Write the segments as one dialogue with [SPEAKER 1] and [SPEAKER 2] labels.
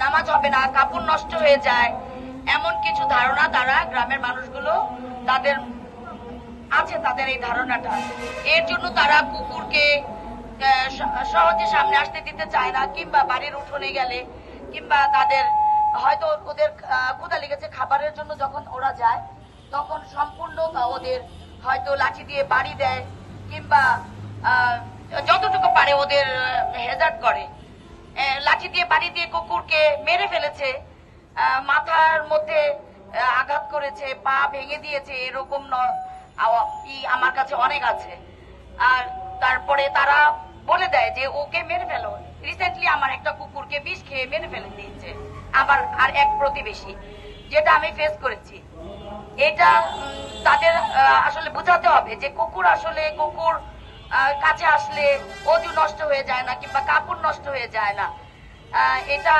[SPEAKER 1] নামাজ হবে না, কাপড় নষ্ট হয়ে যায়, এমন কিছু ধারণা তারা গ্রামের মানুষগুলো তাদের আছে, তাদের এই ধারণাটা। এর জন্য তারা কুকুরকে সহজে সামনে আসতে দিতে চায় না, কিংবা বাড়ির উঠোনে গেলে কিংবা তাদের হয়তো ওদের ক্ষুধা লেগেছে খাবারের জন্য যখন ওরা যায় তখন সম্পূর্ণ ওদের হয়তো লাঠি দিয়ে বাড়ি দেয় কিংবা যতটুকু পারে ওদের হেজার্ট করে। লাঠি দিয়ে বাড়ি দিয়ে কুকুরকে মেরে ফেলেছে, মাথার মধ্যে আঘাত করেছে, পা ভেঙে দিয়েছে, এরকম আমার কাছে অনেক আছে। আর তারপরে তারা বলে দেয় যে ওকে মেরে ফেলো। রিসেন্টলি আমার একটা কুকুরকে বিষ খেয়ে মেরে ফেলে দিয়েছে আবার আর এক প্রতিবেশী, যেটা আমি ফেস করেছি। এটা তাদের আসলে বোঝাতে হবে যে কুকুর কাছে আসলে অজু নষ্ট হয়ে যায় না কিংবা কাপড় নষ্ট হয়ে যায় না। এটা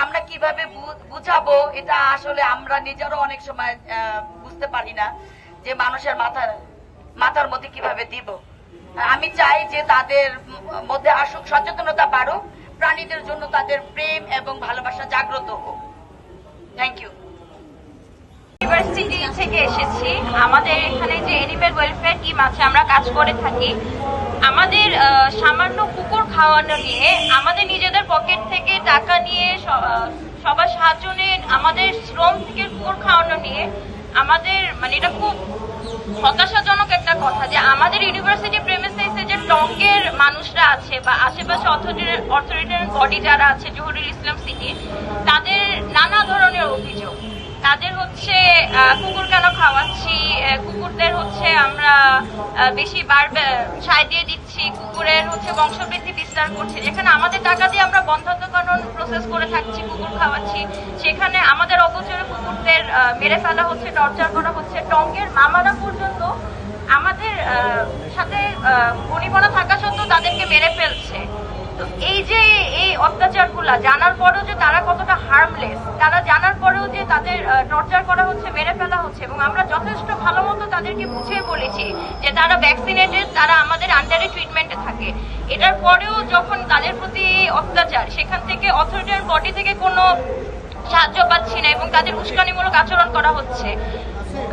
[SPEAKER 1] আমরা কিভাবে বুঝাবো, এটা আসলে আমরা নিজেরও অনেক সময় বুঝতে পারি না যে মানুষের মাথার মধ্যে কিভাবে দিব। আমি চাই যে তাদের মধ্যে আসুক, সচেতনতা বাড়ুক, প্রাণীদের জন্য তাদের প্রেম এবং ভালোবাসা জাগ্রত হোক। Thank you.
[SPEAKER 2] ইউনিভার্সিটি থেকে এসেছি। আমাদের এখানে যে এনিম্যাল ওয়েলফেয়ার টিম আছে, আমরা কাজ করে থাকি। আমাদের সামান্য কুকুর খাওয়ানো নিয়ে, আমাদের নিজেদের পকেট থেকে টাকা নিয়ে, সবার সাহায্য নিয়ে, আমাদের শ্রম থেকে কুকুর খাওয়ানো নিয়ে আমাদের এটা খুব হতাশাজনক একটা কথা যে আমাদের ইউনিভার্সিটি প্রেমিসেসে যে টঙ্গের মানুষরা আছে বা আশেপাশে অথরিটেরিয়ান বডি যারা আছে জহুরুল ইসলাম সিটি, তাদের নানা ধরনের অভিযোগ। তাদের হচ্ছে কুকুর কেন খাওয়াচ্ছি, কুকুরদের হচ্ছে আমরা বেশি সায় দিয়ে দিচ্ছি, কুকুরের হচ্ছে বংশবৃদ্ধি বিস্তার করছি। যেখানে আমাদের টাকা দিয়ে আমরা বন্ধত্বকরণ প্রসেস করে থাকছি, কুকুর খাওয়াচ্ছি, সেখানে আমাদের অগোচরে কুকুরদের মেরে ফেলা হচ্ছে, টর্চার করা হচ্ছে। টঙ্গের মামারা পর্যন্ত আমাদের সাথে বনিবনা থাকা সত্ত্বেও তাদেরকে মেরে ফেলছে। তো এই যে এই অত্যাচারগুলা জানার পরেও যে তারা কতটা হার্মলেস, তারা জানার পরেও যে তাদের টর্চার করা হচ্ছে, মেরে ফেলা হচ্ছে, এবং আমরা যথেষ্ট ভালো মতো তাদেরকে বুঝিয়ে বলেছি যে তারা ভ্যাকসিনেটেড, তারা আমাদের আন্ডারে ট্রিটমেন্টে থাকে। এটার পরেও যখন তাদের প্রতি অত্যাচার, সেখান থেকে অথরিটির বডি থেকে কোনো সাহায্য পাচ্ছি না এবং তাদের উস্কানিমূলক আচরণ করা হচ্ছে।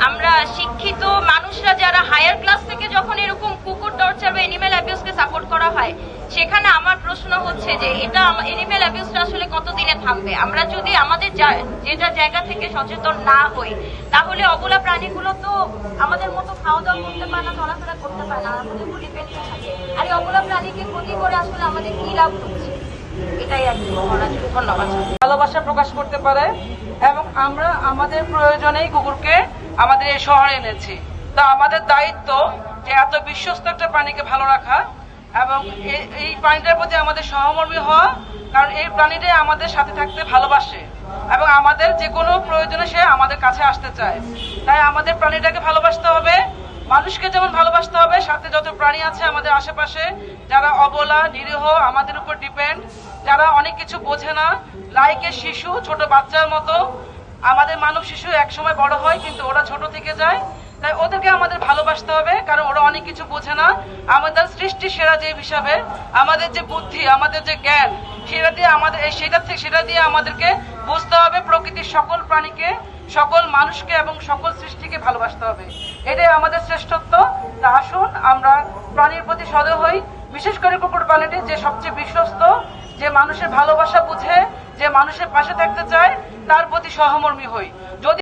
[SPEAKER 2] আমরা শিক্ষিত মানুষরা যারা হায়ার ক্লাস থেকে যখন এরকম কুকুর টর্চার বা এনিম্যাল অ্যাবিউজকে সাপোর্ট করা হয়, সেখানে আমার প্রশ্ন হচ্ছে যে এটা এনিম্যাল অ্যাবিউজটা আসলে কতদিনে থামবে? আমরা যদি আমাদের যেটা জায়গা থেকে সচেতন না হই, তাহলে অবলা প্রাণীগুলো তো আমাদের মতো খাওয়া দাওয়া করতে পারে না, চলাফেরা করতে পারে না, আমাদের উপর ডিপেন্ড থাকে। আর এই অবলা প্রাণীকে ক্ষতি করে আসলে আমাদের কি লাভ হচ্ছে? এটাই আর কি। ধন্যবাদ।
[SPEAKER 3] ভালোবাসা প্রকাশ করতে পারে এবং আমরা আমাদের প্রয়োজনেই কুকুরকে আমাদের এই শহরে এনেছি। তা আমাদের দায়িত্ব যে এত বিশ্বস্ত একটা প্রাণীকে ভালো রাখা এবং এই প্রাণীটার প্রতি আমাদের সহমর্মী হওয়া, কারণ এই প্রাণীটাই আমাদের সাথে থাকতে ভালোবাসে এবং আমাদের যে কোনো প্রয়োজনে সে আমাদের কাছে আসতে চায়। তাই আমাদের প্রাণীটাকে ভালোবাসতে হবে, মানুষকে যেমন ভালোবাসতে হবে, সাথে যত প্রাণী আছে আমাদের আশেপাশে যারা অবলা, নিরীহ, আমাদের উপর ডিপেন্ড, যারা অনেক কিছু বোঝে না, লাইকের শিশু, ছোট বাচ্চার মতো। আমাদের মানব শিশু একসময় বড় হয় কিন্তু ওরা ছোট থেকে যায়, তাই ওদেরকে আমাদের ভালোবাসতে হবে, কারণ ওরা অনেক কিছু বোঝে না। আমাদের সৃষ্টি সেরা যে হিসাবে আমাদের যে বুদ্ধি, আমাদের যে জ্ঞান, সেটা দিয়ে আমাদেরকে বুঝতে হবে প্রকৃতির সকল প্রাণীকে, সকল মানুষকে এবং সকল সৃষ্টিকে ভালোবাসতে হবে। এটাই আমাদের শ্রেষ্ঠত্ব। তা আসুন আমরা প্রাণীর প্রতি সদয় হই, বিশেষ করে কুকুর প্রাণীটি যে সবচেয়ে বিশ্বস্ত, যে মানুষের ভালোবাসা বুঝে, যে মানুষের পাশে থাকতে চায়, তার প্রতি সহমর্মী হই। যদি